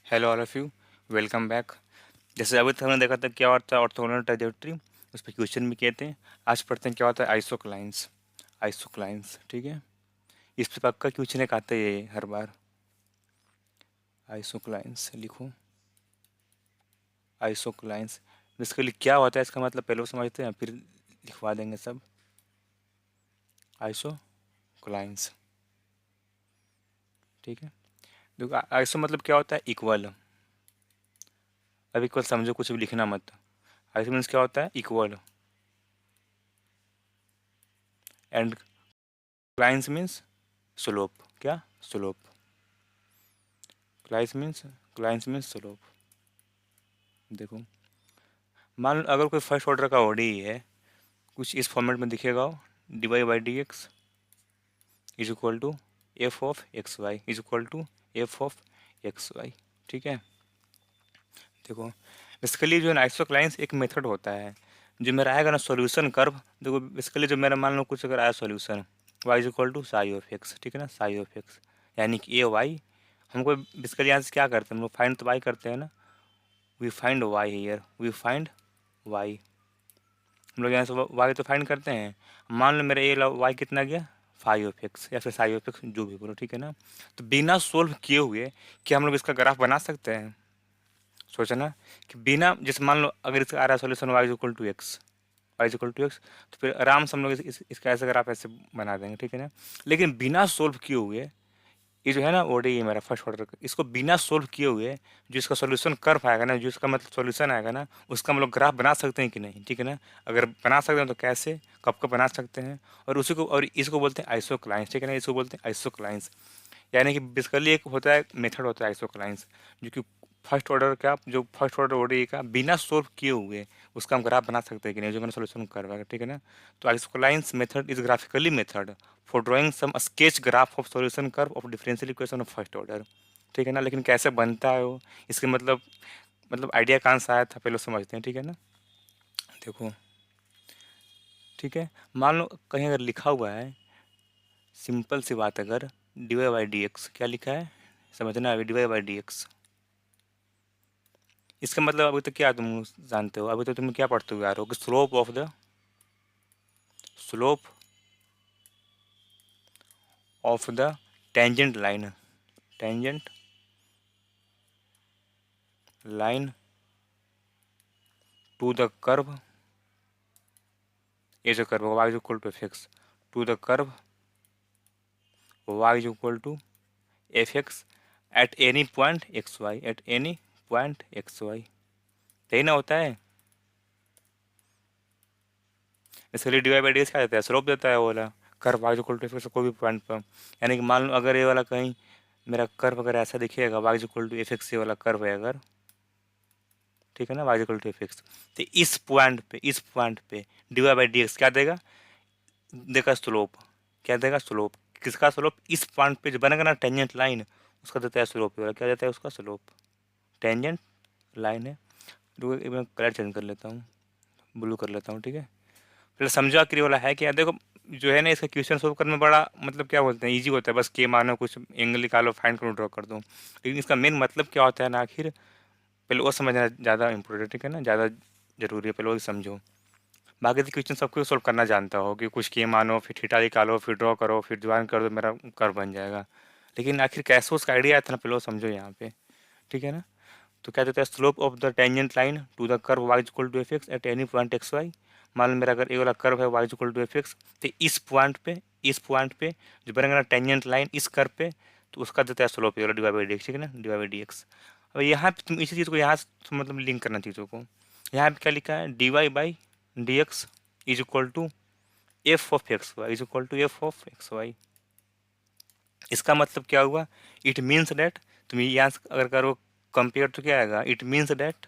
Hello all of you, welcome back. जैसे अभी तक हमने देखा था क्या होता है ऑर्थोगोनल ट्राइजेक्टरी, उस पर क्वेश्चन भी कहते हैं। आज पढ़ते हैं क्या होता है आइसोक्लाइंस। आइसोक्लाइंस, ठीक है। इस पे पक्का क्वेश्चन एक आता है ये हर बार। आइसोक्लाइंस लिखो, आइसोक्लाइंस। इसके लिए क्या होता है इसका मतलब पहले वो समझते हैं, फिर लिखवा देंगे सब। आइसोक्लाइंस, ठीक है। देखो आइसो मतलब क्या होता है, इक्वल। अब इक्वल समझो, कुछ भी लिखना मत। आइसो मीन्स क्या होता है, equal. And clines means slope. क्या, slope. Clines means clines means slope. देखो, मान लो अगर कोई फर्स्ट ऑर्डर का ओडी है, कुछ इस फॉर्मेट में दिखेगा, d y by d x is equal to f of x y is equal to f of x y, ठीक है। देखो, इसके लिए जो है ना आइसोक्लाइंस एक मेथड होता है। जो मेरा आएगा ना सॉल्यूशन कर्व, देखो इसके लिए जो मेरा मान लो कुछ अगर आया solution y is equal to psi of x, ठीक है ना, साई ऑफ एक्स, यानी कि ए वाई। हमको बेसिकली यहाँ से क्या करते हैं, हम लोग फाइंड तो वाई करते हैं ना। We find y here, we find y. हम लोग यहाँ से वाई तो फाइंड करते हैं। मान लो मेरा ये वाई कितना गया, फाइव ऑफ एक्स या फिर साई ऑफ एक्स, जो भी बोलो, ठीक है ना। तो बिना सोल्व किए हुए क्या हम लोग इसका ग्राफ बना सकते हैं? सोचा ना, कि बिना, जैसे मान लो अगर इसका आ रहा है solution y is equal to x, y is equal to x, तो फिर आराम से हम लोग इसका ऐसे ग्राफ ऐसे बना देंगे, ठीक है ना। लेकिन बिना सोल्व किए हुए, ये जो है ना ओडी है मेरा फर्स्ट ऑर्डर का, इसको बिना सोल्व किए हुए जो इसका सॉल्यूशन कर्व आएगा ना, जो इसका मतलब सॉल्यूशन आएगा ना, उसका हम लोग ग्राफ बना सकते हैं कि नहीं, ठीक है ना। अगर बना सकते हैं तो कैसे, कब कब बना सकते हैं। और उसी को, और इसको बोलते हैं आइसोक्लाइंस, ठीक है ना, इसको बोलते हैं आइसोक्लाइंस। यानी कि बेसिकली एक होता है मेथड होता है आइसोक्लाइंस, जो कि फर्स्ट ऑर्डर का, जो फर्स्ट ऑर्डर ओडी का बिना सोल्व किए हुए उसका हम ग्राफ बना सकते हैं कि नहीं, जो मैंने सोल्यूशन करवाएगा, ठीक है ना। तो isoclines method is graphically method for drawing some sketch graph of solution curve of differential equation of first order, ठीक है ना। लेकिन कैसे बनता है वो, इसके मतलब आइडिया कहाँ से आया था पहले समझते हैं, ठीक है ना। देखो, ठीक है, मान लो कहीं अगर लिखा हुआ है, सिंपल सी बात, अगर d y by d x, क्या लिखा है समझना, अभी d y by d x, इसका मतलब अभी तो क्या तुम जानते हो, अभी तो तुम क्या पढ़ते हुए आ रहे हो कि slope of the tangent line, tangent line to the curve, ये जो curve y is equal to f x to the curve y is equal to f x at any point x y, at any point x y, यही ना होता है। इसलिए d y by d x क्या देता है, slope देता है वो वाला curve y is equal to f x कोई भी पॉइंट पर। यानी कि मान लो अगर ये वाला कहीं मेरा कर्व अगर ऐसा दिखेगा, y is equal to f x, ये वाला कर्व है अगर, ठीक है ना, y is equal to f x, तो इस पॉइंट पे d y by d x क्या देगा, देगा स्लोप। क्या देगा, स्लोप। किसका स्लोप, इस पॉइंट पे जो बनेगा ना टेंजेंट लाइन, उसका देता है स्लोप। वाला क्या देता है, उसका स्लोप। टेंजेंट लाइन है। रुको एक मैं कलर चेंज कर लेता हूँ, ब्लू कर लेता हूँ, ठीक है। फिर समझो आखिर ये वाला है क्या। देखो, जो है ना इसका क्वेश्चन सोल्व करने में बड़ा मतलब क्या बोलते हैं, ईजी होता है, बस के मानो कुछ एंगल निकालो, फाइंड करो, ड्रॉ कर दो। लेकिन इसका मेन मतलब क्या होता है ना, आखिर पहले वो समझना ज़्यादा इंपॉर्टेंट, ठीक है ना, ज़्यादा जरूरी है, पहले वो समझो। बाकी के क्वेश्चन सबको सॉल्व करना जानता हो कि कुछ के मानो, फिर थीटा निकालो, फिर ड्रॉ करो, फिर ज्वाइन कर दो, मेरा कर्व बन जाएगा। लेकिन आखिर कैसे उसका आइडिया आया था ना, पहले वो समझो यहाँ पे, ठीक है ना। तो क्या देता है, slope of the tangent line to the curve y equal to f x at any point x y. मान लो मेरा अगर ये वाला कर्व है y equal to f x, तो इस पॉइंट पे जो बनेगा ना टेंजेंट लाइन इस कर्व पे, तो उसका देता है स्लोप, ये वाला d y by d x, ठीक है ना, d y by d x. अब यहाँ पे तुम इसी चीज़ को यहाँ से मतलब लिंक करना चीज़ों को। यहाँ पे क्या लिखा है, d y by d x is equal to f of x y is equal to f of x y. इसका मतलब क्या हुआ, इट मीन्स डैट, तुम यहाँ से अगर करो कंपेयर तो क्या आएगा, it means that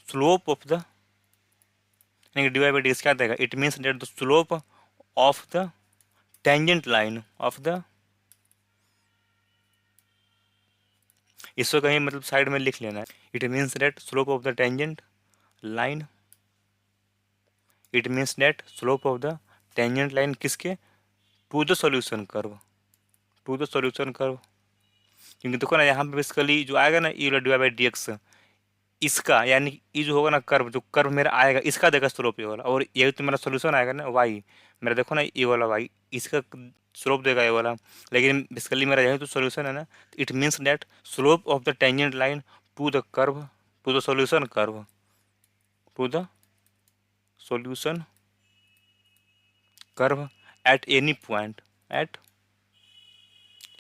slope of the, divide by D क्या देगा, it means that the slope of the tangent line of the, इसको कहीं मतलब साइड में लिख लेना है। It means that slope of the tangent line, it means that slope of the tangent line किसके, to the solution curve, to the solution curve. क्योंकि देखो ना यहाँ पे बेसिकली जो आएगा ना ई वाला dy बाई डी एक्स, इसका यानी ये जो होगा ना कर्व, जो कर्व मेरा आएगा इसका देगा स्लोप ये वाला, और ये तो मेरा सोल्यूशन आएगा ना वाई, मेरा देखो ना ये वाला वाई, इसका स्लोप देगा ये वाला। लेकिन बेसिकली मेरा यही तो सोल्यूशन है ना, it means that slope of the tangent line to the curve, to the solution curve, to the solution curve at any point, at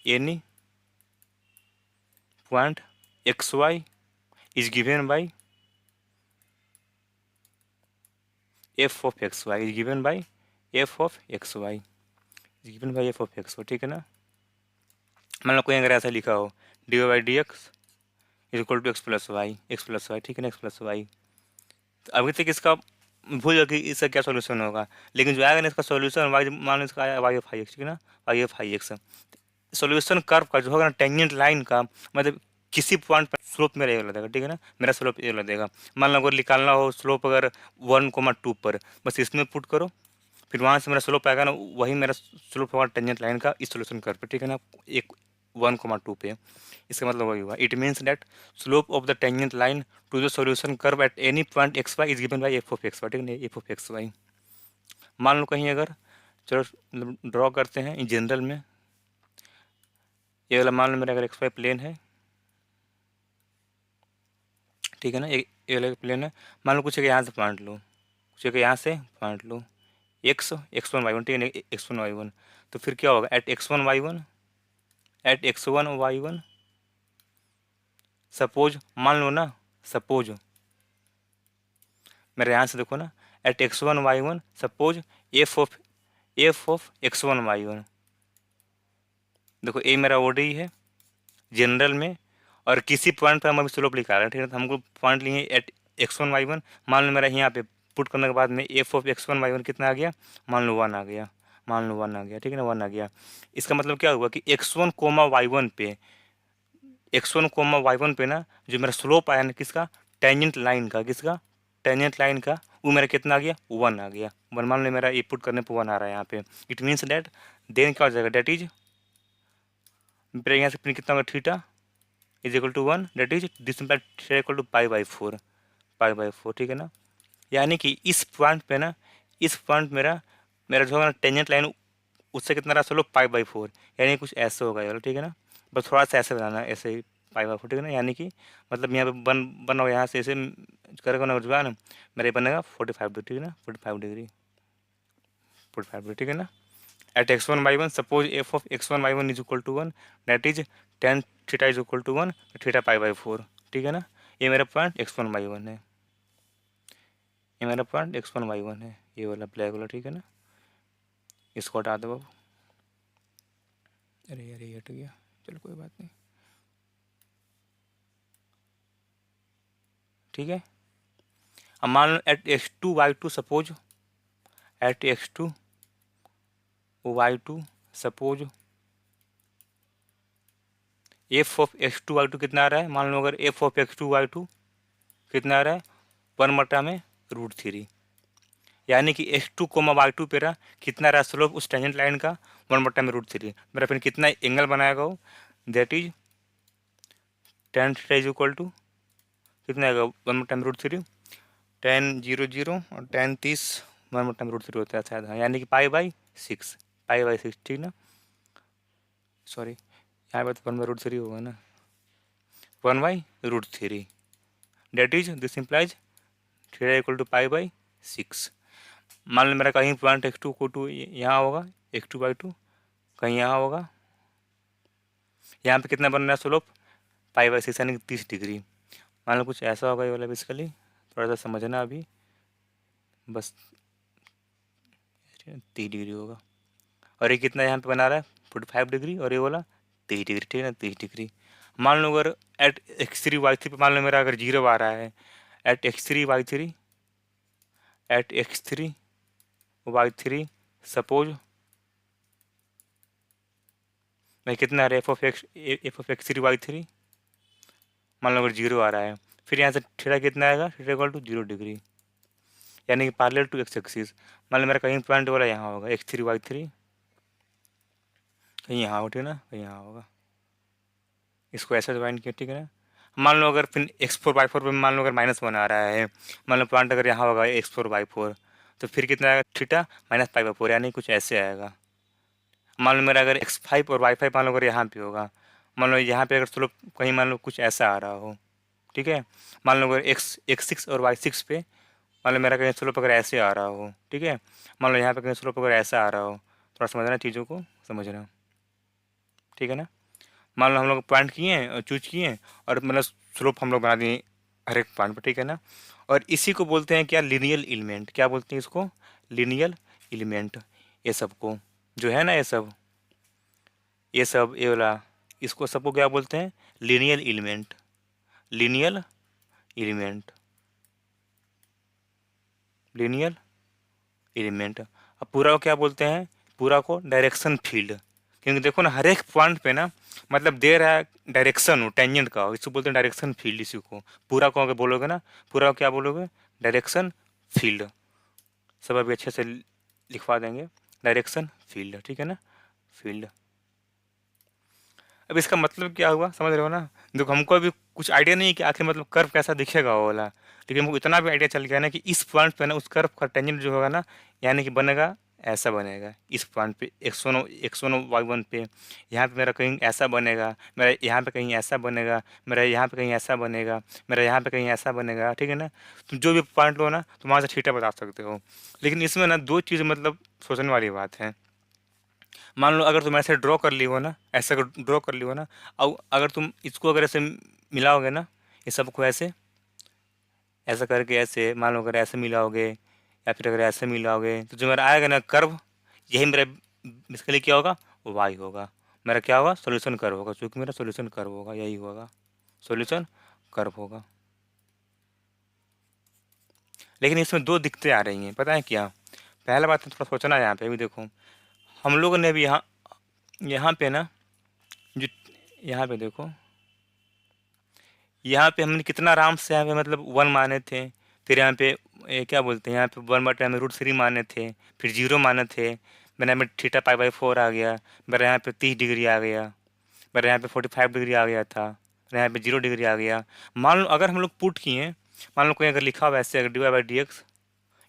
any point x y is given by f of x y, is given by f of x y, is given by f of x y, ठीक है ना। मान लो कोई अगर ऐसा लिखा हो d y d x is equal to x plus y, ठीक है ना, एक्स प्लस वाई। तो अभी तक इसका भूल जाओ कि इसका क्या सोल्यूशन होगा, लेकिन जो आएगा ना इसका सोल्यूशन वाई, मान लो इसका आया वाई एफ आई एक्स, ठीक है ना, y f i x. Solution curve का जो होगा ना टेंजेंट लाइन का, मतलब किसी पॉइंट पर स्लोप मेरा ये वाला देगा, ठीक है ना, मेरा स्लोप ये वाला देगा। मान लो अगर निकालना हो स्लोप अगर 1,2 पर, बस इसमें पुट करो, फिर वहाँ से मेरा स्लोप आएगा ना, वही मेरा स्लोप होगा टेंजेंट लाइन का इस सोल्यूशन कर्व पे, ठीक है ना, एक 1,2 पे। इसका मतलब वही हुआ, it means that slope of the tangent line to the solution curve at any point x y is given by f of x y, ठीक है ना, एफ ऑफ एक्स वाई। मान लो कहीं अगर, चलो ड्रॉ करते हैं इन जनरल में, ये वाला मान लो मेरा अगर एक्स वाई प्लेन है, ठीक है ना, एक ये वाला प्लेन है। मान लो कुछ एक यहाँ से पॉइंट लो, कुछ एक यहाँ से पॉइंट लो, एक्स वन वाई वन, ठीक है ना, एक्स वन वाई वन। तो फिर क्या होगा, at x one y one, at x one y one, suppose मान लो ना, सपोज मेरे यहाँ से देखो ना, at x one y one suppose f of x one y one, देखो ए मेरा ओडी है जनरल में, और किसी पॉइंट पर हम अभी स्लोप निकाल रहे हैं, ठीक है, तो हमको पॉइंट लिए at x one y one. मान लो मेरा यहाँ पे पुट करने के बाद में f of x one y one कितना आ गया, मान लो 1 आ गया, मान लो 1 आ गया, ठीक है ना, 1 आ गया। इसका मतलब क्या हुआ कि x one comma y one पे, x one comma y one पे ना जो मेरा स्लोप आया ना किसका, टेंजेंट लाइन का, किसका, टेंजेंट लाइन का, वो मेरा कितना आ गया, 1 आ गया। मान लो मेरा ये पुट करने पर 1 आ रहा है यहाँ पे, इट मीन्स दैट देन क्या हो जाएगा, डेट इज मेरा यहाँ से कितना होगा, theta is equal to 1, that is this theta equal to pi by 4, pi by 4, ठीक है ना। यानी कि इस पॉइंट पे ना, इस पॉइंट मेरा मेरा जो होगा ना टेंजेंट लाइन, उससे कितना रहा चलो पाई बाई 4, यानी कुछ ऐसे होगा ये वाला, ठीक है ना। बस थोड़ा सा ऐसे बनाना है, ऐसे ही पाई बाई 4, ठीक है ना, यानी कि मतलब यहाँ पे बन होगा, यहाँ से ऐसे करेगा ना जो है ना, मेरा ये बनेगा 45 डिग्री, ठीक है ना, 45 डिग्री, 45 डिग्री, ठीक है ना। At x one y one suppose f of x one y one is equal to 1, that is tan theta is equal to 1, theta pi by 4, ठीक है ना। ये मेरा point x one y one है, ये मेरा point x one y one है, ये वाला ब्लैक वाला, ठीक है ना। इसको हटा दो बाबू, अरे अरे हट गया, चलो कोई बात नहीं, ठीक है। अब मान लो at x two y two suppose, at x two y two suppose f of x two y two कितना आ रहा है, मान लो अगर f of x two y two कितना आ रहा है, 1/√3, यानी कि x two comma y two पे रहा कितना रहा स्लोप उस टेंजेंट लाइन का, 1/√3। मेरा फिर कितना एंगल बनाएगा वो, that is tan theta is equal to कितना आएगा, 1/√3, 10 0 0 और 10 30, 1/√3 होता है शायद, हाँ, यानी कि पाई बाई 6, पाई बाई 6, ठीक ना, सॉरी यहाँ पर तो 1/√3 होगा ना, 1/√3, that is this implies theta equal to pi by 6। मान लो मेरा कहीं पॉइंट एक्स टू को टू यहाँ होगा, एक्स टू बाई टू कहीं यहाँ होगा, यहाँ पे कितना बन रहा है स्लोप, पाई बाई 6 यानी कि 30 डिग्री। मान लो कुछ ऐसा होगा ये वाला, बेसिकली थोड़ा सा समझना अभी, बस 30 डिग्री होगा, और ये कितना यहाँ पे बना रहा है 45 डिग्री, और ये वाला 30 डिग्री, ठीक है ना, 30 डिग्री। मान लो अगर at x three y three पे मान लो मेरा अगर 0 आ रहा है, at x three y three, at x three y three suppose मैं कितना आ रहा है f of x three y three, मान लो अगर 0 आ रहा है, फिर यहाँ से थीटा कितना आएगा, थीटा इक्वल टू 0 डिग्री, यानी कि पैरेलल टू एक्स एक्सिस। मान लो मेरा कहीं पॉइंट वाला यहाँ होगा एक्स थ्री वाई थ्री, कहीं यहाँ हो, ठीक है ना, कहीं यहाँ होगा। इसको ऐसे डिवाइड किया, ठीक है ना। मान लो अगर फिर x4/4 पे मान लो अगर -1 आ रहा है, मान लो पॉइंट अगर यहाँ होगा x4/4, तो फिर कितना आएगा थीटा -π/4, यानी कुछ ऐसे आएगा। मान लो मेरा अगर x5 और y5 मान लो अगर यहाँ पे होगा, मान लो यहाँ पे अगर स्लोप कहीं मान लो कुछ ऐसा आ रहा हो, ठीक है। मान लो अगर x6 और y6 पे मान लो मेरा कहीं स्लोप अगर ऐसे आ रहा हो, ठीक है। मान लो यहाँ पे कहीं स्लोप अगर ऐसा आ रहा हो, थोड़ा समझना चीज़ों को, समझना, ठीक है ना। मान लो हम लोग पॉइंट किए और चूज किए और मतलब स्लोप हम लोग बना दिए हर एक पॉइंट पर, ठीक है ना। और इसी को बोलते हैं क्या, लिनियल एलिमेंट। क्या बोलते हैं इसको, लिनियल एलिमेंट। ये सबको जो है ना, ये सब ये वाला, इसको सबको क्या बोलते हैं, lineal element, lineal element, lineal element. अब पूरा को क्या बोलते हैं, पूरा को डायरेक्शन फील्ड। क्योंकि देखो ना हर एक पॉइंट पे ना मतलब दे रहा है डायरेक्शन हो, टेंजेंट का हो, इसको बोलते हैं डायरेक्शन फील्ड। इसी को पूरा को अगर बोलोगे ना, पूरा को क्या बोलोगे, डायरेक्शन फील्ड। सब अभी अच्छे से लिखवा देंगे, डायरेक्शन फील्ड, ठीक है ना, फील्ड। अब इसका मतलब क्या हुआ, समझ रहे हो ना। देखो हमको अभी कुछ आइडिया नहीं है कि आखिर मतलब कर्व कैसा दिखेगा वो वाला, लेकिन हमको इतना भी आइडिया चल गया ना कि इस पॉइंट पे ना उस कर्व का टेंजेंट जो होगा ना, यानी कि बनेगा ऐसा बनेगा। इस पॉइंट पे x1 पे, यहाँ पे मेरा कहीं ऐसा बनेगा, मेरा यहाँ पे कहीं ऐसा बनेगा, मेरा यहाँ पे कहीं ऐसा बनेगा, मेरा यहाँ पे कहीं ऐसा बनेगा, ठीक है ना। तुम जो भी पॉइंट लो ना, तुम वहाँ से थीटा बता सकते हो। लेकिन इसमें ना दो चीज़ मतलब सोचने वाली बात है। मान लो अगर तुम ऐसे ड्रॉ कर ली हो ना, ऐसे अगर ड्रॉ कर ली हो ना, और अगर तुम इसको अगर ऐसे मिलाओगे ना, ये सबको ऐसे ऐसा करके ऐसे मान लो अगर ऐसे मिलाओगे या फिर अगर ऐसे मिलाओगे, तो जो मेरा आएगा ना कर्व, यही मेरा इसके लिए क्या होगा, वाई होगा। मेरा क्या होगा, सोल्यूशन कर्व होगा, क्योंकि मेरा सोल्यूशन कर्व होगा, यही होगा, सोल्यूशन कर्व होगा। लेकिन इसमें दो दिक्कतें आ रही हैं, पता है क्या। पहला बात तो थोड़ा सोचना है यहाँ पे भी, देखो हम लोगों ने भी यहाँ यहाँ पे ना, जो यहाँ पे देखो, यहाँ पे हमने कितना आराम से यहाँ पे मतलब 1 माने थे, फिर यहाँ पे क्या बोलते हैं, यहाँ पे 1/, में √3 माने थे, फिर 0 माने थे, मेरा यहाँ पे थीटा π/4 आ गया, मेरा यहाँ पे 30 डिग्री आ गया, मेरा यहाँ पे 45 डिग्री आ गया था, मेरा यहाँ पे 0 डिग्री आ गया। मान लो अगर हम लोग पुट किए, मान लो कोई अगर लिखा हुआ ऐसे, अगर dy/dx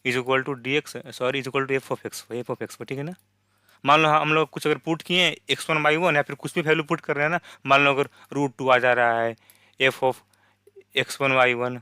is equal to dx, sorry, is equal to f(x), ठीक है ना। मान लो हम लोग कुछ अगर पुट किए x1/1 या फिर कुछ भी वैल्यू पुट कर रहे हैं ना, मान लो अगर √2 आ जा रहा है, f(x1/1),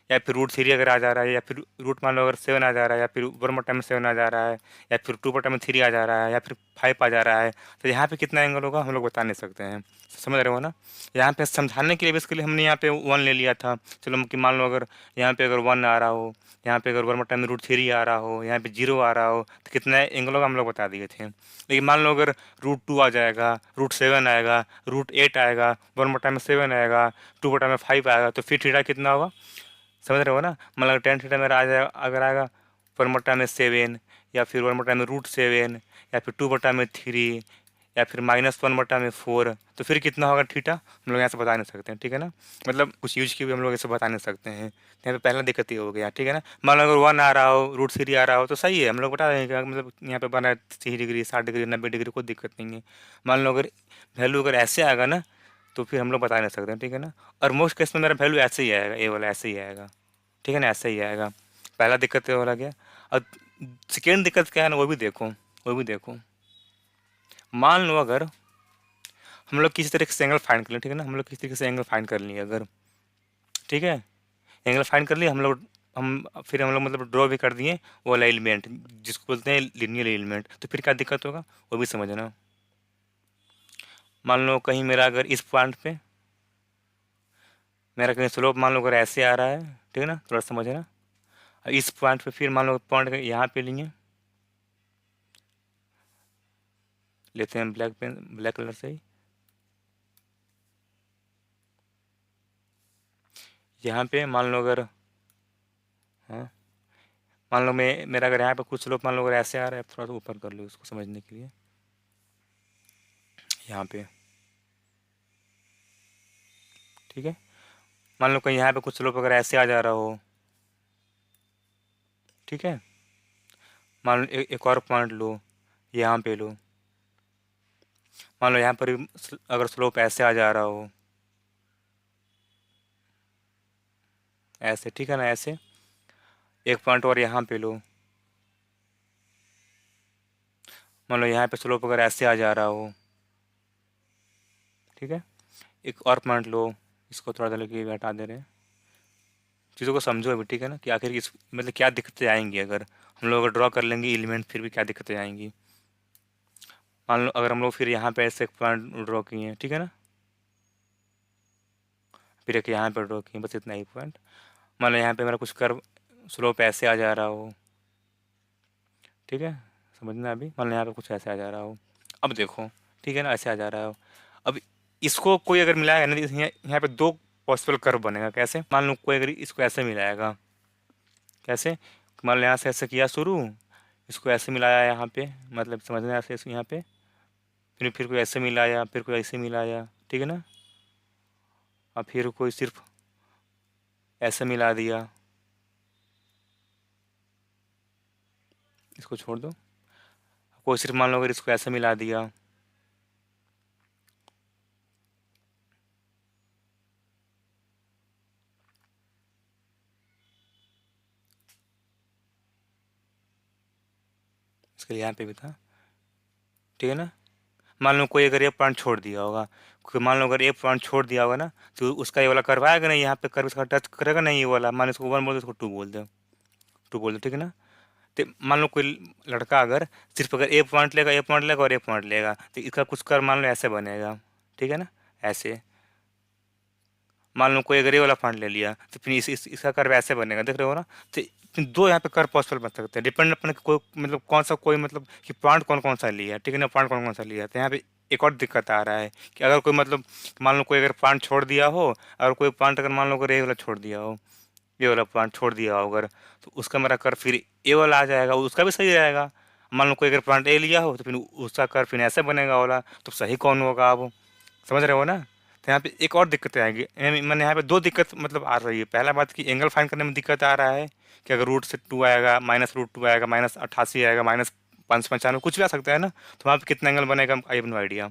या फिर √3 अगर आ जा रहा है, या फिर रूट मान लो अगर 7 आ जा रहा है, या फिर 1/7 आ जा रहा है, या फिर 2/3 आ जा रहा है, या फिर 5 आ जा रहा है, तो यहाँ पे कितना एंगल होगा हम लोग बता नहीं सकते हैं। समझ रहे हो ना। यहाँ पे समझाने के लिए बेसिकली हमने यहाँ पे 1 ले लिया था। चलो कि मान लो अगर यहाँ पे अगर 1 आ रहा हो, यहाँ पे अगर 1/√3 आ रहा हो, यहाँ पे 0 आ रहा हो, तो कितना एंगल होगा हम लोग बता दिए थे। लेकिन मान लो अगर √2 आ जाएगा, √7 आएगा, √8 आएगा, 1/7 आएगा, 2/5 आएगा, तो फिर थीटा कितना होगा, समझ रहे हो ना। मतलब टेन थीटा मेरा आ जाएगा, अगर आएगा 1/7, या फिर 1/√7, या फिर 2/3, या फिर -1/4, तो फिर कितना होगा थीटा हम लोग यहाँ से बता नहीं सकते हैं, ठीक है ना। मतलब कुछ यूज की भी हम लोग ऐसे बता नहीं सकते हैं। यहाँ पे पहला दिक्कत ये हो गया, ठीक है ना। मान लो अगर 1 आ रहा हो, √3 आ रहा हो, तो सही है, हम लोग बता देंगे कि मतलब यहाँ पे बना है 30 डिग्री, 60 डिग्री, 90 डिग्री, कोई दिक्कत नहीं है। मान लो अगर वैल्यू अगर ऐसे आएगा ना, तो फिर हम लोग बता नहीं सकते हैं, ठीक है ना। और मोस्ट केस में मेरा वैल्यू ऐसे ही आएगा, ए वाला ऐसे ही आएगा, ठीक है ना, ऐसे ही आएगा। पहला दिक्कत ये वाला गया। और सेकेंड दिक्कत क्या है ना, वो भी देखो, वो भी देखो। मान लो अगर हम लोग किसी तरीके से एंगल फाइंड कर लें, ठीक है ना, हम लोग किसी तरीके से एंगल फाइंड कर लिए अगर, ठीक है, एंगल फाइंड कर लिए हम लोग, फिर हम लोग मतलब ड्रॉ भी कर दिए वो वाला एलिमेंट जिसको बोलते हैं लिनियर एलिमेंट, तो फिर क्या दिक्कत होगा वो भी समझना। मान लो कहीं मेरा अगर इस पॉइंट पे मेरा कहीं स्लोप मान लो अगर ऐसे आ रहा है, ठीक है ना, थोड़ा समझना। इस पॉइंट पे फिर मान लो पॉइंट यहाँ पे लिए, लेते हैं ब्लैक पेन, ब्लैक कलर से ही, यहाँ पे मान लो अगर, हाँ, मान लो मैं मेरा अगर यहाँ पे कुछ स्लोप मान लो अगर ऐसे आ रहा है, थोड़ा सा ऊपर कर लो इसको समझने के लिए, यहाँ पे, ठीक है। मान लो कहीं यहाँ पे कुछ स्लोप अगर ऐसे आ जा रहा हो, ठीक है। मान लो एक और पॉइंट लो, यहाँ पे लो, मान लो यहाँ पर अगर स्लोप ऐसे आ जा रहा हो, ऐसे, ठीक है ना, ऐसे एक पॉइंट और यहाँ पे लो। मान लो यहाँ पे स्लोप अगर ऐसे आ जा रहा हो, ठीक है, एक और पॉइंट लो, इसको थोड़ा सा लेके हटा दे रहे हैं। चीज़ों को समझो अभी, ठीक है ना, कि आखिर इस मतलब क्या दिक्कतें आएंगी अगर हम लोग अगर ड्रॉ कर लेंगे एलिमेंट, फिर भी क्या दिक्कतें आएंगी। मान लो अगर हम लोग फिर यहाँ पे ऐसे एक पॉइंट ड्रॉ किए हैं, ठीक है ना, फिर एक यहाँ पे ड्रॉ किए, बस इतना ही पॉइंट। मान लो यहाँ पे मेरा कुछ कर्व स्लोप ऐसे आ जा रहा हो, ठीक है, समझना अभी। मान लो यहाँ पे कुछ ऐसे आ जा रहा हो, अब देखो, ठीक है ना, ऐसे आ जा रहा हो। अब इसको कोई अगर मिलाएगा ना, तो यहाँ पे दो पॉसिबल कर्व बनेगा। कैसे? मान लो कोई अगर इसको ऐसे मिलाएगा, कैसे, मान लो यहाँ से ऐसे किया शुरू, इसको ऐसे मिलाया यहाँ पे, मतलब समझना ऐसे यहाँ पे, फिर कोई ऐसे मिलाया, फिर कोई ऐसे मिलाया, ठीक है ना, और फिर कोई सिर्फ ऐसे मिला दिया, इसको छोड़ दो, कोई सिर्फ मान लो अगर इसको ऐसे मिला दिया, इसके लिए यहाँ पे भी था, ठीक है ना। मान लो कोई अगर ये पॉइंट छोड़ दिया होगा, मान लो अगर ये पॉइंट छोड़ दिया होगा ना, तो उसका ये वाला कर्व आएगा नहीं, यहाँ पे कर्व इसका टच करेगा नहीं, ये वाला, मान लो इसको 1 बोल दो, इसको 2 बोल दो, 2 बोल दो, ठीक है ना। तो मान लो कोई लड़का अगर सिर्फ अगर ए पॉइंट लेगा, ए पॉइंट लेगा और ए पॉइंट लेगा, तो इसका कुछ कर्व मान लो ऐसे बनेगा, ठीक है ना, ऐसे। मान लो कोई अगर ये वाला पॉइंट ले लिया, तो फिर इसका कर्व ऐसे बनेगा, देख रहे हो ना। तो फिर दो यहाँ पे कर्व पॉसिबल बन सकते हैं, डिपेंड अपन कोई मतलब कौन सा, कोई मतलब कि पॉइंट कौन कौन सा लिया, ठीक है ना, पॉइंट कौन कौन सा लिया। तो यहाँ पे एक और दिक्कत आ रहा है कि अगर कोई मतलब मान लो कोई अगर पॉइंट छोड़ दिया हो, और कोई पॉइंट अगर मान लो अगर ये वाला छोड़ दिया हो, ये वाला पॉइंट छोड़ दिया हो अगर, तो उसका मेरा कर्व फिर ए वाला आ जाएगा, उसका भी सही रहेगा। मान लो कोई अगर पॉइंट ए लिया हो, तो फिर उसका कर्व फिर ऐसे बनेगा वाला, तो सही कौन होगा आप समझ रहे हो ना। तो यहाँ पे एक और दिक्कतें आएंगी, मैंने यहाँ पे दो दिक्कत मतलब आ रही है। पहला बात कि एंगल फाइंड करने में दिक्कत आ रहा है कि अगर रूट 2 आएगा, -√2 आएगा, -88 आएगा, -595, कुछ भी आ सकता है ना, तो वहाँ पे कितना एंगल बनेगा आई हैव नो आइडिया।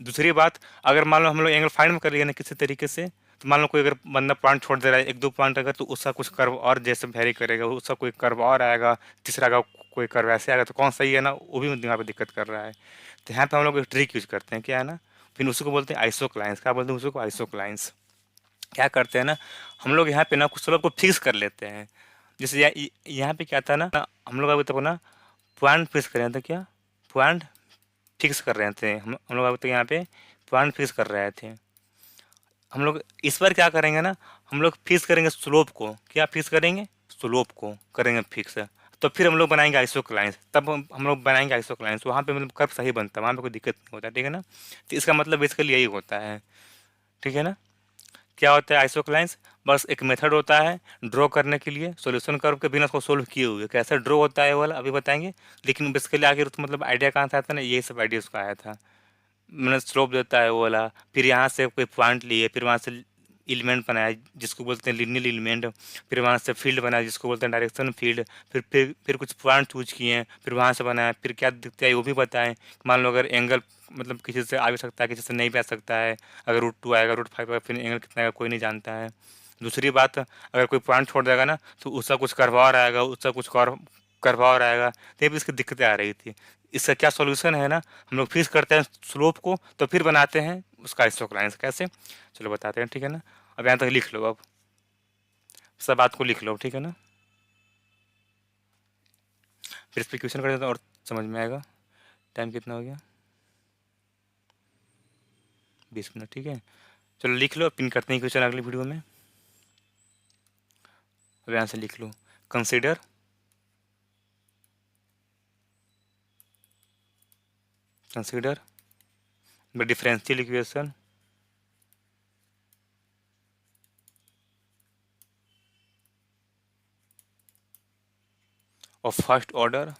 दूसरी बात, अगर मान लो हम लोग एंगल फाइंड कर लिए ना किसी तरीके से, तो मान लो कोई अगर बंदा पॉइंट छोड़ दे रहा है, एक दो पॉइंट अगर, तो उसका कुछ कर्व और जैसे वेरी करेगा, उसका कोई कर्व और आएगा, तीसरा का कोई कर्व ऐसे आएगा, तो कौन सही है ना, वो भी यहाँ पे दिक्कत कर रहा है। तो यहाँ पे हम लोग एक ट्रिक यूज करते हैं, क्या है ना, फिर उसको बोलते हैं आइसोक्लाइंस। क्या बोलते हैं उसको? आइसोक्लाइंस। क्या करते हैं ना, हम लोग यहाँ पे ना कुछ स्लोप को फिक्स कर लेते हैं। जैसे यहाँ पे क्या था ना, हम लोग अभी तक ना पॉइंट फिक्स कर रहे थे, क्या पॉइंट फिक्स कर रहे थे, हम लोग अभी तक यहाँ पे पॉइंट फिक्स कर रहे थे। हम लोग इस बार क्या करेंगे ना, हम लोग फिक्स करेंगे स्लोप को। क्या फिक्स करेंगे? स्लोप को करेंगे फिक्स। तो फिर हम लोग बनाएंगे आइसोक्लाइंस, तब हम लोग बनाएंगे आइसोक्लाइंस, वहाँ पे मतलब कर्व सही बनता है, वहाँ पे कोई दिक्कत नहीं होता, ठीक है ना। तो इसका मतलब बेसिकली यही होता है, ठीक है ना। क्या होता है आइसोक्लाइंस? बस एक मेथड होता है ड्रॉ करने के लिए, सॉल्यूशन कर्व के बिना उसको सोल्व किए हुए कैसे ड्रॉ होता है वाला अभी बताएंगे। लेकिन बेसिकली आखिर तो मतलब आइडिया कहाँ से आता है ना, ये सब आइडिया उसका आया था। मतलब स्लोप देता है वो वाला, फिर यहाँ से कोई पॉइंट लिए, फिर वहाँ से एलिमेंट बनाया जिसको बोलते हैं लिनियर एलिमेंट, फिर वहाँ से फील्ड बनाया जिसको बोलते हैं डायरेक्शन फील्ड, फिर कुछ पॉइंट चूज किए, फिर वहाँ से बनाया, फिर क्या दिखता है वो भी बताएं। मान लो अगर एंगल मतलब किसी से आ भी सकता है, किसी से नहीं भी आ सकता है। अगर रूट 2 आएगा, रूट 5 आएगा, फिर एंगल कितना आएगा कोई नहीं जानता है। दूसरी बात, अगर कोई पॉइंट छोड़ देगा ना, तो उसका कुछ कर्व और आएगा, उसका कुछ कर्व और आएगा। तो ये भी इसकी दिक्कतें आ रही थी। इसका क्या सॉल्यूशन है ना, हम लोग फिक्स करते हैं स्लोप को, तो फिर बनाते हैं उसका आइसोक्लाइंस। कैसे? चलो बताते हैं, ठीक है ना। अब यहाँ तक लिख लो, अब सब बात को लिख लो, ठीक है ना, फिर इस पर क्वेश्चन कर देते हैं और समझ में आएगा। टाइम कितना हो गया? 20 मिनट, ठीक है। चलो लिख लो, पिन करते हैं क्वेश्चन अगली वीडियो में। अब यहाँ से लिख लो, consider consider the differential equation of first order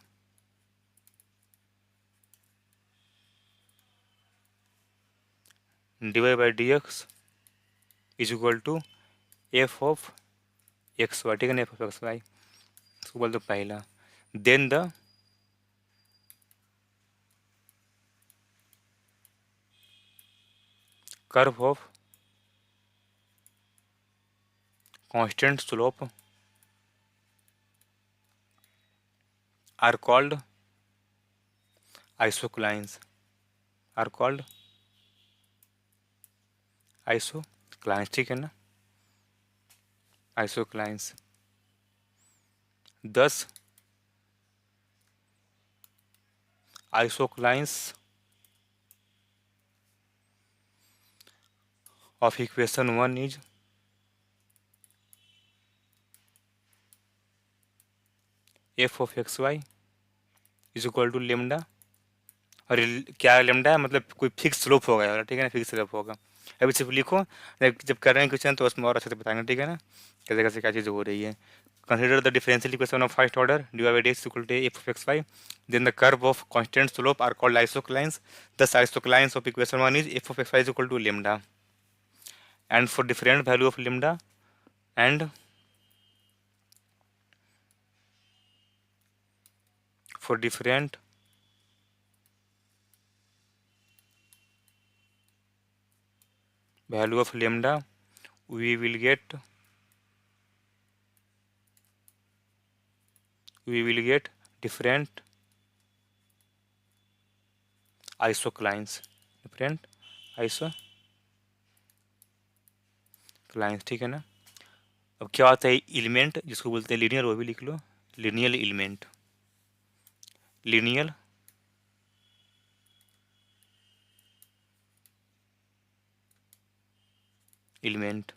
dy/dx is equal to f of x y, ठीक है ना, एफ ऑफ एक्स वाई, इसको बोल दो पहला। Then the curve of constant slope are called isoclines, are called isoclines, ठीक है ना, isoclines. Thus isoclines of equation 1 is f of x y is equal to lambda, और क्या लेमडा है मतलब कोई फिक्स स्लोप होगा, ठीक है ना, फिक्स स्लोप होगा. अभी सिर्फ लिखो, जब कर रहे हैं क्वेश्चन तो उसमें और अच्छे से बताएंगे, ठीक है ना, कैसे कैसे क्या चीज़ हो रही है. Consider the differential equation of first order dy by dx equal to f of x y, then the curve of constant slope are called isoclines. Thus isoclines of equation 1 is f of x y is equal to lambda, and for different value of lambda and for different value of lambda we will get different isoclines, different isoclines, ठीक है ना. अब क्या होता है element जिसको बोलते हैं लीनियर, वो भी लिख लो, linear element, linear element.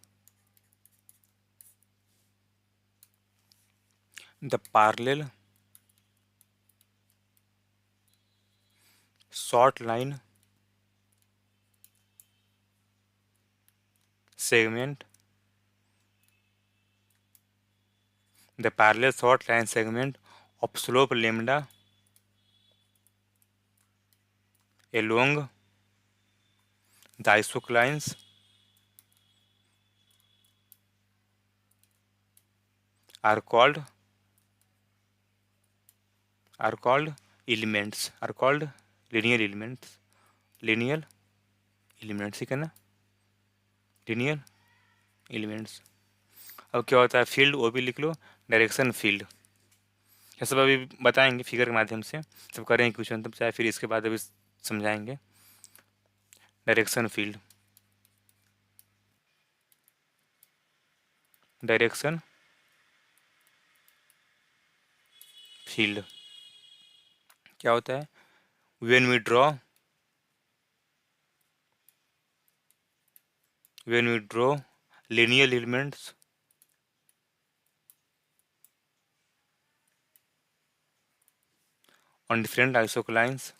The parallel short line segment, the parallel short line segment of slope lambda along the isoclines are called elements, are called linear elements, linear elements, ठीक है ना, linear elements. अब क्या होता है field, वो भी लिख लो, डायरेक्शन फील्ड, ये सब अभी बताएंगे फिगर के माध्यम से, सब करेंगे क्वेश्चन तब चाहे, फिर इसके बाद अभी समझाएंगे. डायरेक्शन फील्ड, डायरेक्शन फील्ड क्या होता है, when we draw linear elements on different isoclines,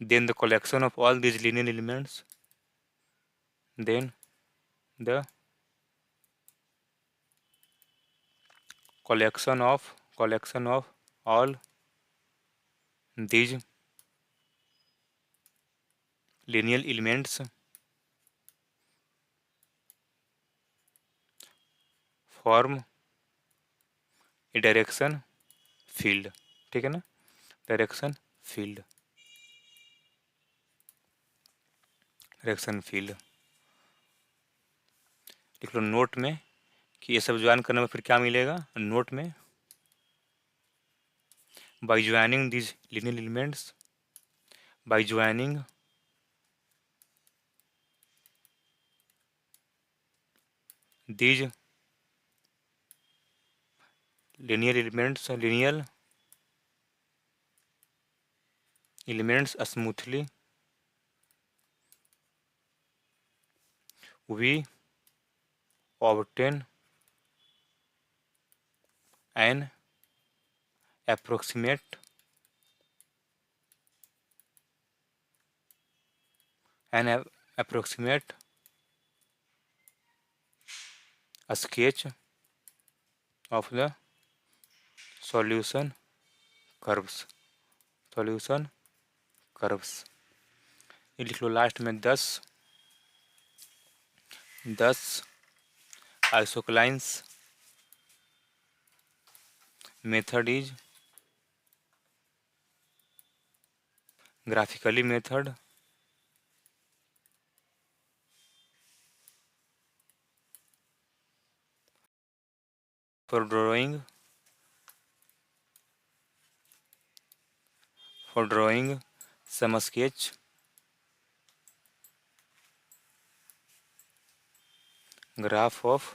then the collection of all these linear elements, then the collection of all these linear elements form a direction field, ठीक है ना, direction field, direction field लिख लो note में कि ये सब join करने में फिर क्या मिलेगा नोट में, by joining these linear elements, by joining these linear elements smoothly, we obtain an approximate sketch of the solution curves, ये लिख लो लास्ट में 10 isoclines method is graphically method for drawing some sketch graph of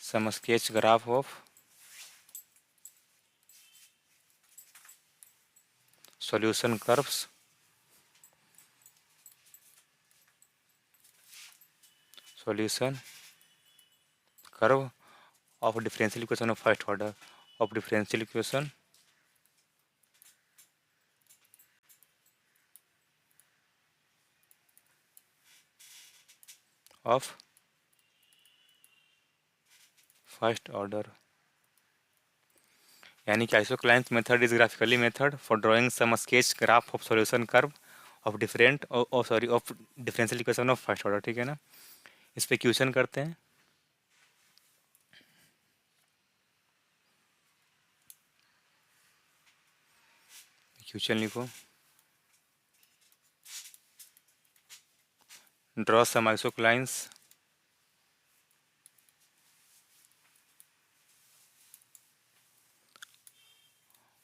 some sketch graph of solution curves solution curve of differential equation of first order of differential equation of first order यानी कि isoclines method is graphically method for drawing some sketch graph of solution curve of different sorry of differential equation of first order. ठीक है ना, इस पे question करते हैं। Question लिखो, draw some isoclines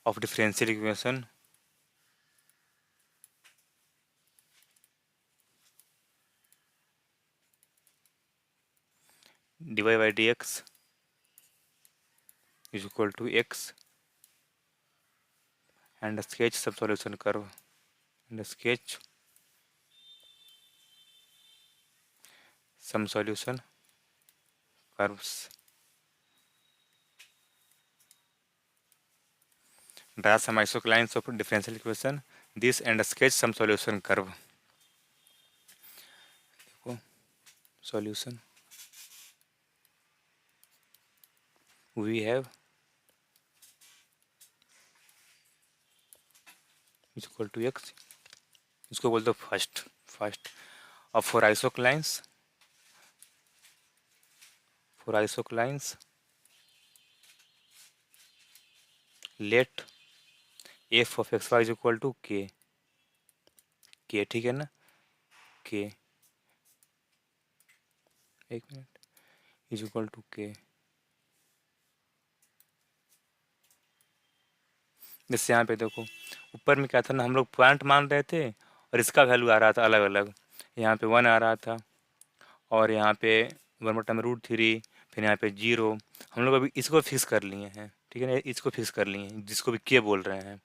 of differential equation dy by dx is equal to x and sketch some solution curve and sketch some solution curves. Draw some isoclines of differential equation this and sketch some solution curve. देखो solution we have is equal to x, इसको बोल दो first. अब for isoclines let f of x y is equal to k, ठीक है ना, k एक minute is equal to के। जैसे यहाँ पे देखो ऊपर में क्या था ना, हम लोग पॉइंट मान रहे थे और इसका वैल्यू आ रहा था अलग अलग, यहाँ पे 1 आ रहा था और यहाँ पे 1/√3, फिर यहाँ पे 0। हम लोग अभी इसको फिक्स कर लिए हैं, ठीक है ना, इसको फिक्स कर लिए हैं जिसको भी के बोल रहे हैं,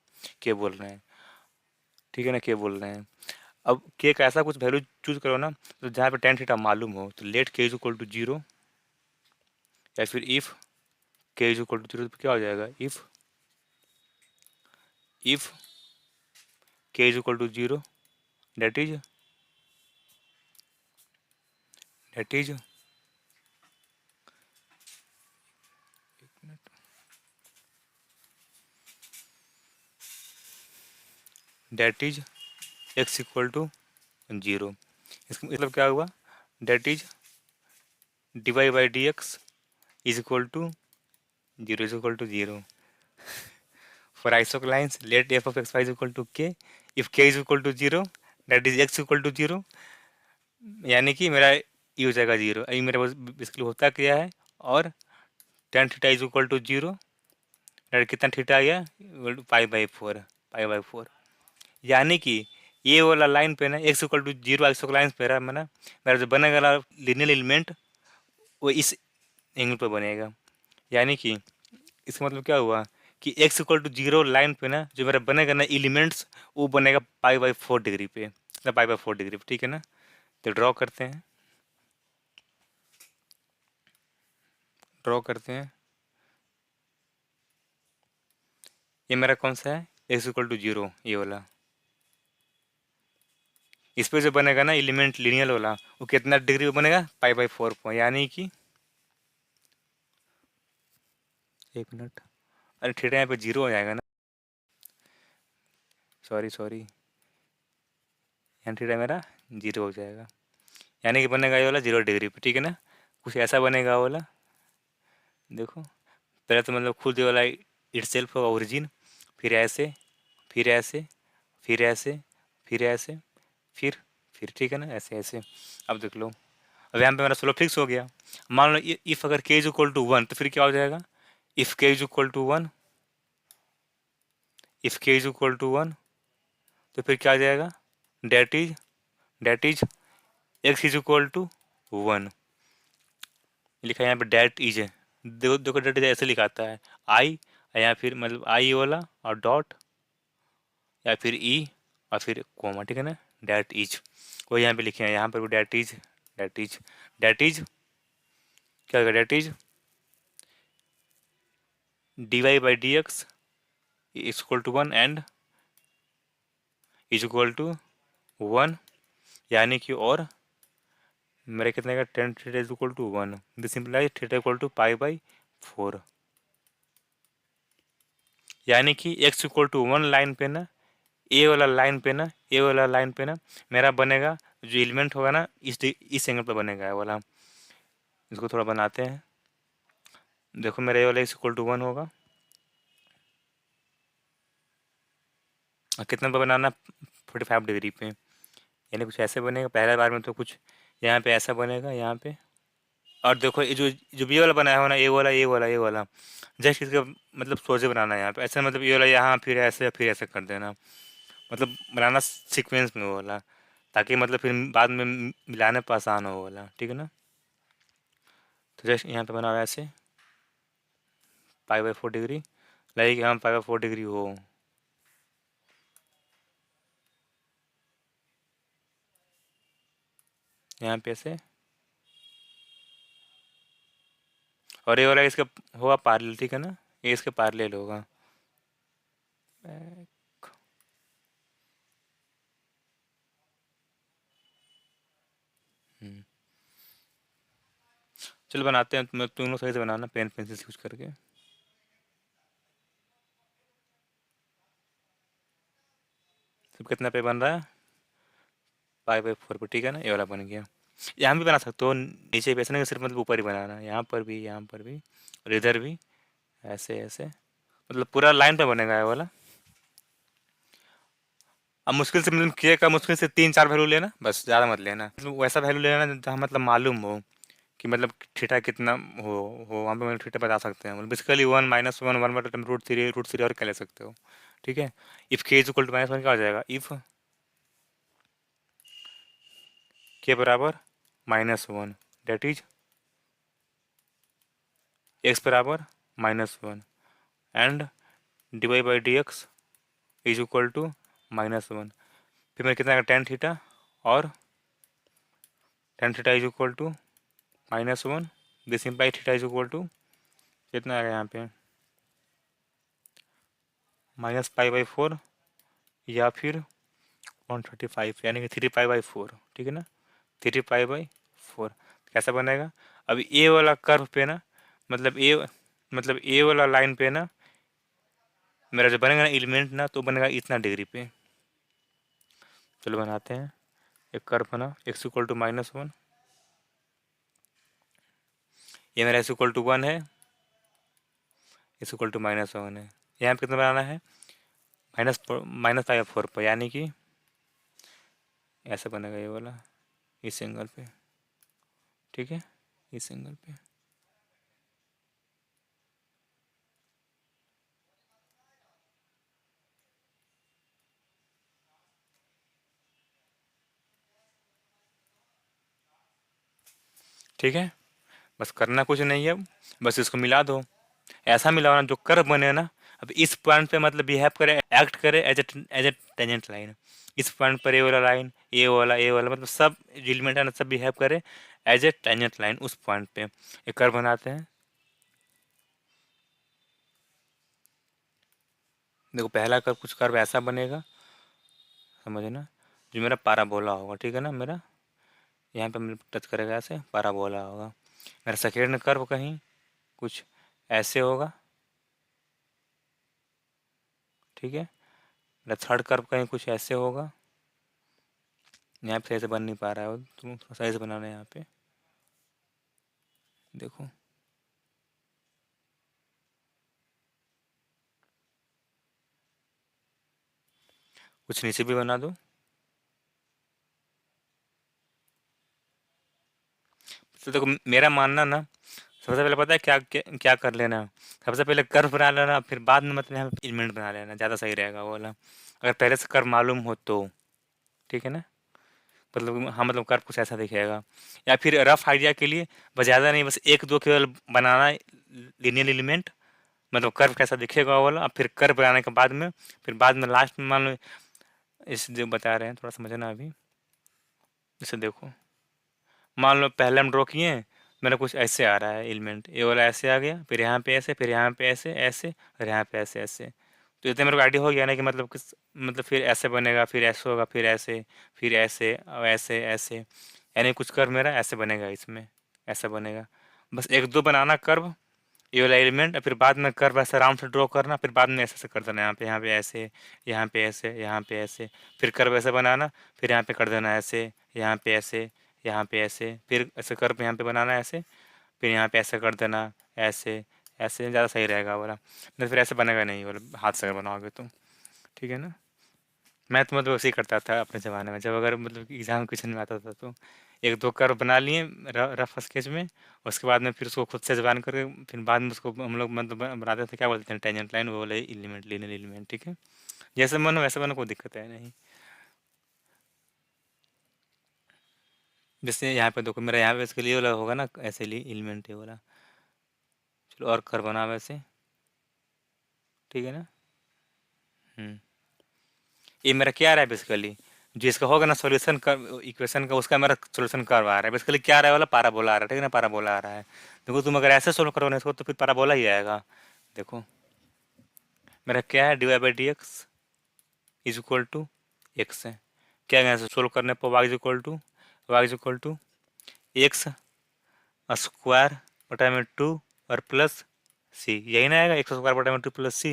ठीक है ना, के बोल रहे हैं। अब के का ऐसा कुछ वैल्यू चूज करो ना तो जहाँ पे tan थीटा मालूम हो, तो लेट के इज इक्वल टू 0 या फिर if k is equal to 0 तो क्या हो जाएगा, if k is equal to 0 that is x equal to 0। इसका मतलब क्या हुआ, that is dy by dx is equal to 0 for isoclines let f of x y is equal to k if k is equal to 0 that is x equal to 0, यानी कि मेरा ये हो जाएगा 0। अभी मेरे पास बेसिकली होता क्या है, और tan theta is equal to 0 कितना थीटा आ गया, पाई बाई फोर। यानी कि ये वाला लाइन पे ना x इक्वल टू 0 आइसोक्लाइंस पे रहा मैं मेरा जो बनेगा लिनियर एलिमेंट वो इस एंगल पर बनेगा। यानी कि इसका मतलब क्या हुआ कि x इक्वल टू 0 लाइन पे ना जो मेरा बनेगा ना एलिमेंट्स वो बनेगा पाई बाई 4 डिग्री पे, पाई बाई 4 डिग्री पे, ठीक है ना। तो ड्रॉ करते हैं ये मेरा कौन सा है, x इक्वल टू 0 ये वाला। इस पे जो बनेगा ना एलिमेंट लीनियर वाला वो कितना डिग्री पे बनेगा, पाई बाई 4 पर। यानी कि एक मिनट, अरे थीटा यहाँ पे 0 हो जाएगा ना, सॉरी यहाँ थीटा मेरा 0 हो जाएगा, यानी कि बनेगा ये वाला 0 डिग्री पे, ठीक है ना। कुछ ऐसा बनेगा वो वाला देखो पहले तो मतलब खुद ये वाला इट सेल्फ होगा ओरिजिन, फिर ऐसे, फिर ऐसे, फिर ऐसे, फिर ऐसे, फिर ठीक है ना, ऐसे ऐसे। अब देख लो, अब यहाँ पे मेरा स्लोप फिक्स हो गया। मान लो इफ़ अगर के इज इक्वल टू वन तो फिर क्या हो जाएगा, if k is equal to one, if k is equal to one तो फिर क्या आ जाएगा, that is x is equal to one. लिखा है यहाँ पे डेट इज है, देखो देखो डेट इज ऐसे लिखाता है, आई या फिर मतलब आई वाला और डॉट या फिर ई और फिर कोमा, ठीक है ना, डेट इज। वो यहाँ पे लिखे हैं, यहाँ पर भी that is, that is, that is क्या होगा, that is d y by d x is equal to one and is equal to one, यानी कि और मेरे कितने का tan theta is equal to one, this simplifies theta equal to pi by four, यानी कि x equal to one line पे ना, ए वाला लाइन पे ना, ए वाला लाइन पे ना मेरा बनेगा, जो एलिमेंट होगा ना इस एंगल पे बनेगा ये वाला। इसको थोड़ा बनाते हैं, देखो मेरा ए वाला एक्स इक्वल टू वन होगा, और कितना पे बनाना, 45 डिग्री पे, यानी कुछ ऐसे बनेगा पहला बार में, तो कुछ यहाँ पे ऐसा बनेगा यहाँ पे। और देखो ये जो जो बी वाला बनाया हो ना, ए वाला जस्ट इसका मतलब सोचे बनाना है यहाँ पे, ऐसा मतलब ये वाला यहाँ फिर ऐसे कर देना, मतलब बनाना सीक्वेंस में वो वाला, ताकि मतलब फिर बाद में मिलाने पर आसान हो वो वाला, ठीक है ना। तो जस्ट यहाँ पे बनाओ ऐसे पाई बाई 4 डिग्री, लाइक यहाँ पाई बाई 4 डिग्री हो, यहाँ पे ऐसे, और ये वाला इसका होगा पार्लल, ठीक है ना, ये इसके पार्लल होगा। हम्म, चलो बनाते हैं, तुम लोग सही से बनाना पेन पेंसिल यूज करके। सब कितना पे बन रहा है, पाई बाई 4 पे, ठीक है ना, ये वाला बन गया। यहाँ भी बना सकते हो, नीचे भी ऐसा नहीं कि सिर्फ मतलब ऊपर ही बनाना है, यहाँ पर भी, यहाँ पर भी, और इधर भी, ऐसे ऐसे, मतलब पूरा लाइन पे बनेगा ये वाला। अब मुश्किल से मतलब के का मुश्किल से 3-4 वैल्यू लेना, बस ज़्यादा मत लेना, मतलब वैसा वैल्यू लेना जहाँ मतलब मालूम हो कि मतलब थीटा कितना हो वहाँ पे मतलब थीटा बता सकते हैं, मतलब basically one minus one, one बटा रूट थ्री और क्या ले सकते हो, ठीक है। If k is equal to -1 क्या हो जाएगा, इफ़ के बराबर -1 डेट इज एक्स बराबर -1 and d y by d x is equal to -1, फिर मैं कितना टेन थीटा, और tan theta is equal to -1, this implies theta is equal to कितना आ गया यहाँ पे, -पाई बाई 4 या फिर 135, यानी कि 3 पाई बाई 4, ठीक है ना, 3 पाई बाई 4। कैसा बनेगा, अभी ए वाला कर्व पे ना, मतलब ए वाला लाइन पे ना मेरा जो बनेगा ना एलिमेंट ना, तो बनेगा इतना डिग्री पे। चलो बनाते हैं, एक कर्व बना एक्स इक्वल टू -1, ये मेरा एक्स इक्वल टू 1 है, एक्स इक्वल टू -1 है, यहाँ पे कितना बनाना है, -पाई बाई 4 पर, यानी कि ऐसा बनेगा ये वाला, इस एंगल पे, ठीक है, इस एंगल पे, ठीक है। बस करना कुछ नहीं है, बस इसको मिला दो, ऐसा मिलाओ ना जो कर्व बने ना। अब इस पॉइंट पे मतलब बिहेव करे, एक्ट करे एज ए टेंजेंट लाइन, इस पॉइंट पर ए वाला मतलब सब एलिमेंट है ना, सब बिहेव करे एज ए टेंजेंट लाइन उस पॉइंट पे। एक कर्व बनाते हैं, देखो पहला कर्व कुछ कर्व ऐसा बनेगा, समझे ना, जो मेरा पाराबोला होगा, ठीक है ना, मेरा यहाँ पे मतलब टच करेगा ऐसे पाराबोला होगा। मेरा सेकेंड कर्व कहीं कुछ ऐसे होगा, ठीक है। मेरा थर्ड कर्व कहीं कुछ ऐसे होगा, यहाँ पे सही से बन नहीं पा रहा है, तुम थोड़ा सही से बनाना है यहाँ पे, देखो कुछ नीचे भी बना दो। तो देखो मेरा मानना ना, सबसे पहले पता है क्या क्या, क्या कर लेना। सबसे पहले कर्व बना लेना, फिर बाद में मतलब यहाँ पे एलिमेंट बना लेना, ज़्यादा सही रहेगा वो वाला, अगर पहले से कर्व मालूम हो तो। ठीक है ना, मतलब हाँ, मतलब कर्व कुछ ऐसा दिखेगा। या फिर रफ आइडिया के लिए बस, ज़्यादा नहीं, बस एक दो केवल बनाना लीनियर एलिमेंट, मतलब कर्व कैसा दिखेगा वो वाला। अब फिर कर्व बनाने के बाद में, फिर बाद में लास्ट में मान लो, इस जो बता रहे हैं थोड़ा समझना अभी। इसे देखो, मान लो पहले हम ड्रॉ किए, मेरा कुछ ऐसे आ रहा है एलिमेंट, ये वाला ऐसे आ गया, फिर यहाँ पे ऐसे, फिर यहाँ पे ऐसे ऐसे, और यहाँ पे ऐसे ऐसे। तो इतने मेरे को आइडिया हो गया ना कि मतलब किस, मतलब फिर ऐसे बनेगा, फिर ऐसे होगा, फिर ऐसे, फिर ऐसे, और ऐसे ऐसे, यानी कुछ कर्व मेरा ऐसे बनेगा इसमें, ऐसा बनेगा। बस एक दो बनाना कर्व, ये वाला एलिमेंट, और फिर बाद में कर्व ऐसे आराम से ड्रॉ करना, फिर बाद में ऐसे ऐसे कर देना, यहाँ पे ऐसे, यहाँ पे ऐसे, यहाँ पे ऐसे, फिर कर्व ऐसे बनाना, फिर यहाँ पे कर देना ऐसे, यहाँ पे ऐसे, यहाँ पे ऐसे, फिर ऐसे कर्व यहाँ पे बनाना ऐसे, फिर यहाँ पे ऐसे कर देना, ऐसे ऐसे, ज़्यादा सही रहेगा बोला। नहीं फिर ऐसे बनेगा नहीं बोला, हाथ से अगर बनाओगे तो। ठीक है ना, मैं तो मतलब ऐसे ही करता था अपने ज़माने में, जब अगर मतलब एग्जाम क्वेश्चन में आता था तो एक दो कर्व बना लिए रफ स्केच में, उसके बाद में फिर उसको खुद से जबान करके, फिर बाद में उसको हम लोग मतलब बनाते थे, क्या बोलते हैं, टेंजेंट लाइन, वो वाले एलिमेंट, लीनियर एलिमेंट। ठीक है, जैसे मन हो वैसे बनो, कोई दिक्कत है नहीं। जैसे यहाँ पे देखो, मेरा यहाँ पे इसके लिए वाला होगा ना, ऐसे लिए एलिमेंट है वाला। चलो और कर बना वैसे। ठीक है ना। हम्म, ये मेरा क्या आ रहा है बेसिकली, जो इसका होगा ना सॉल्यूशन कर इक्वेशन का, उसका मेरा सॉल्यूशन कर्व आ रहा है बेसिकली। क्या आ रहा है वाला, पाराबोला आ रहा है। ठीक है ना, पाराबोला आ रहा है। देखो तुम अगर ऐसे सोल्व करोगे ना इसको, तो फिर पाराबोला ही आएगा। देखो मेरा क्या है, d y by d x is equal to x है। क्या है, सोल्व करने पर y is equal to x square बटा में टू और प्लस सी, यही ना आएगा, एक्स स्क्वायर बटा में टू प्लस सी।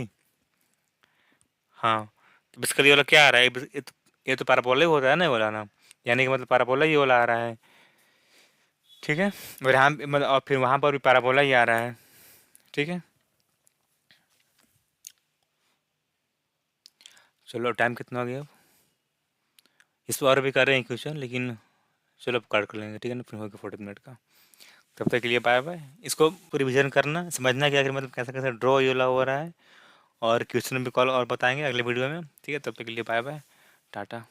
हाँ, तो बेसिकली ये वाला क्या आ रहा है, ये तो पाराबोला ही होता है ना ये वाला ना, यानी कि मतलब पाराबोला ही वाला आ रहा है। ठीक है, और यहाँ मतलब और फिर वहाँ पर भी पाराबोला ही आ रहा है। ठीक है, चलो टाइम कितना हो गया अब, इस पर और भी कर रहे हैं क्वेश्चन, लेकिन चलो अब काट कर लेंगे। ठीक है ना, फिर हो गया 40 मिनट का। तब तक के लिए बाय बाय। इसको रिविजन करना, समझना कि आखिर मतलब कैसे कैसे ड्रॉ ये वाला हो रहा है, और क्वेश्चन भी कॉल और बताएंगे अगले वीडियो में। ठीक है, तब तक के लिए बाय बाय, टाटा।